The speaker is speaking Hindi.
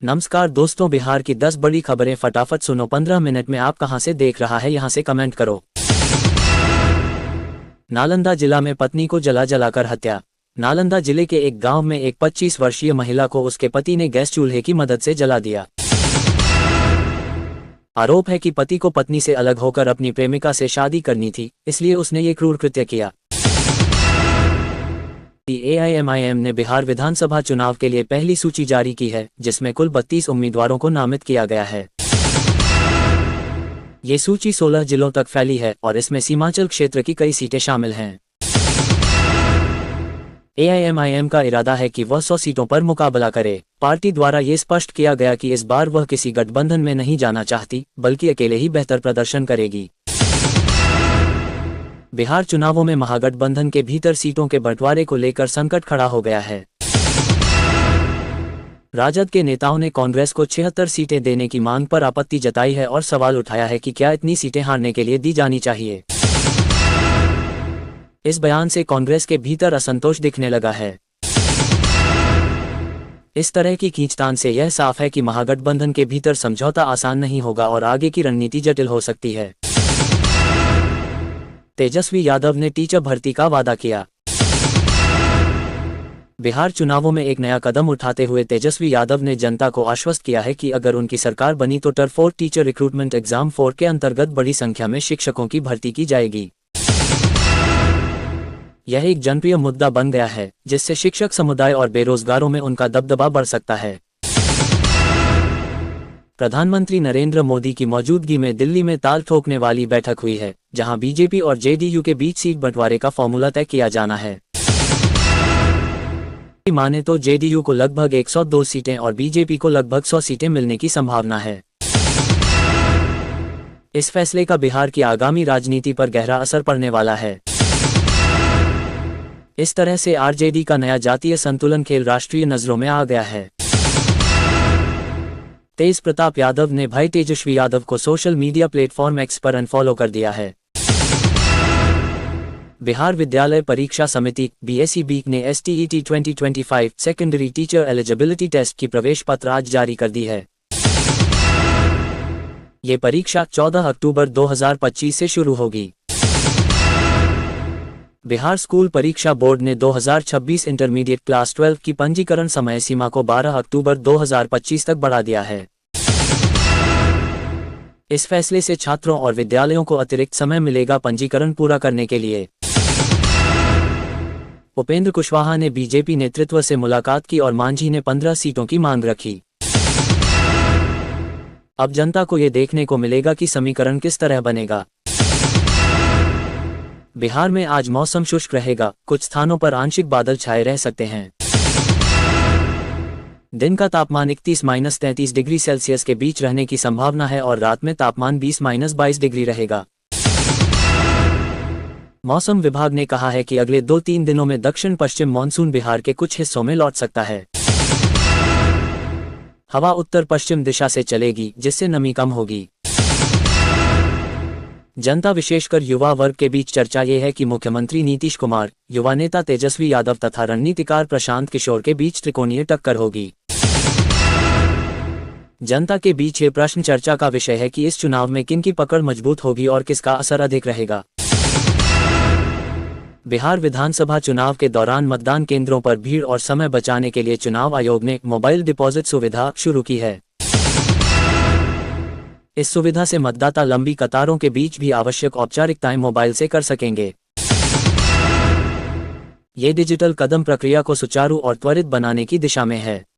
नमस्कार दोस्तों, बिहार की 10 बड़ी खबरें फटाफट सुनो। 15 मिनट में आप कहां से देख रहा है यहां से कमेंट करो। नालंदा जिला में पत्नी को जला जलाकर हत्या। नालंदा जिले के एक गांव में एक 25 वर्षीय महिला को उसके पति ने गैस चूल्हे की मदद से जला दिया। आरोप है कि पति को पत्नी से अलग होकर अपनी प्रेमिका से शादी करनी थी, इसलिए उसने ये क्रूर कृत्य किया। AIMIM ने बिहार विधानसभा चुनाव के लिए पहली सूची जारी की है, जिसमें कुल 32 उम्मीदवारों को नामित किया गया है। ये सूची 16 जिलों तक फैली है और इसमें सीमांचल क्षेत्र की कई सीटें शामिल हैं। AIMIM का इरादा है कि वह 100 सीटों पर मुकाबला करे। पार्टी द्वारा ये स्पष्ट किया गया कि इस बार वह किसी गठबंधन में नहीं जाना चाहती, बल्कि अकेले ही बेहतर प्रदर्शन करेगी। बिहार चुनावों में महागठबंधन के भीतर सीटों के बंटवारे को लेकर संकट खड़ा हो गया है। राजद के नेताओं ने कांग्रेस को 76 सीटें देने की मांग पर आपत्ति जताई है और सवाल उठाया है कि क्या इतनी सीटें हारने के लिए दी जानी चाहिए। इस बयान से कांग्रेस के भीतर असंतोष दिखने लगा है। इस तरह की खींचतान से यह साफ है कि महागठबंधन के भीतर समझौता आसान नहीं होगा और आगे की रणनीति जटिल हो सकती है। तेजस्वी यादव ने टीचर भर्ती का वादा किया। बिहार चुनावों में एक नया कदम उठाते हुए तेजस्वी यादव ने जनता को आश्वस्त किया है कि अगर उनकी सरकार बनी तो टर 4 टीचर रिक्रूटमेंट एग्जाम 4 के अंतर्गत बड़ी संख्या में शिक्षकों की भर्ती की जाएगी। यह एक जनप्रिय मुद्दा बन गया है, जिससे शिक्षक समुदाय और बेरोजगारों में उनका दबदबा बढ़ सकता है। प्रधानमंत्री नरेंद्र मोदी की मौजूदगी में दिल्ली में ताल ठोकने वाली बैठक हुई है, जहां बीजेपी और जेडीयू के बीच सीट बंटवारे का फॉर्मूला तय किया जाना है। माने तो जेडीयू को लगभग 102 सीटें और बीजेपी को लगभग 100 सीटें मिलने की संभावना है। इस फैसले का बिहार की आगामी राजनीति पर गहरा असर पड़ने वाला है। इस तरह से आरजेडी का नया जातीय संतुलन खेल राष्ट्रीय नजरों में आ गया है। तेज प्रताप यादव ने भाई तेजस्वी यादव को सोशल मीडिया प्लेटफॉर्म एक्स पर अनफॉलो कर दिया है। बिहार विद्यालय परीक्षा समिति BSEB ने STET 2025 secondary teacher eligibility test की प्रवेश पत्र आज जारी कर दी है। ये परीक्षा 14 अक्टूबर 2025 से शुरू होगी। बिहार स्कूल परीक्षा बोर्ड ने 2026 इंटरमीडिएट क्लास 12 की पंजीकरण समय सीमा को 12 अक्टूबर 2025 तक बढ़ा दिया है। इस फैसले से छात्रों और विद्यालयों को अतिरिक्त समय मिलेगा पंजीकरण पूरा करने के लिए। उपेंद्र कुशवाहा ने बीजेपी नेतृत्व से मुलाकात की और मांझी ने 15 सीटों की मांग रखी। अब जनता को ये देखने को मिलेगा कि समीकरण किस तरह बनेगा। बिहार में आज मौसम शुष्क रहेगा, कुछ स्थानों पर आंशिक बादल छाए रह सकते हैं। दिन का तापमान 31-33 डिग्री सेल्सियस के बीच रहने की संभावना है और रात में तापमान 20-22 डिग्री रहेगा। मौसम विभाग ने कहा है कि अगले 2-3 दिनों में दक्षिण पश्चिम मानसून बिहार के कुछ हिस्सों में लौट सकता है। हवा उत्तर पश्चिम दिशा से चलेगी, जिससे नमी कम होगी। जनता विशेषकर युवा वर्ग के बीच चर्चा ये है कि मुख्यमंत्री नीतीश कुमार, युवा नेता तेजस्वी यादव तथा रणनीतिकार प्रशांत किशोर के बीच त्रिकोणीय टक्कर होगी। जनता के बीच ये प्रश्न चर्चा का विषय है कि इस चुनाव में किन की पकड़ मजबूत होगी और किसका असर अधिक रहेगा। बिहार विधानसभा चुनाव के दौरान मतदान केंद्रों पर भीड़ और समय बचाने के लिए चुनाव आयोग ने मोबाइल डिपॉजिट सुविधा शुरू की है। इस सुविधा से मतदाता लंबी कतारों के बीच भी आवश्यक औपचारिकताएं मोबाइल से कर सकेंगे। ये डिजिटल कदम प्रक्रिया को सुचारू और त्वरित बनाने की दिशा में है।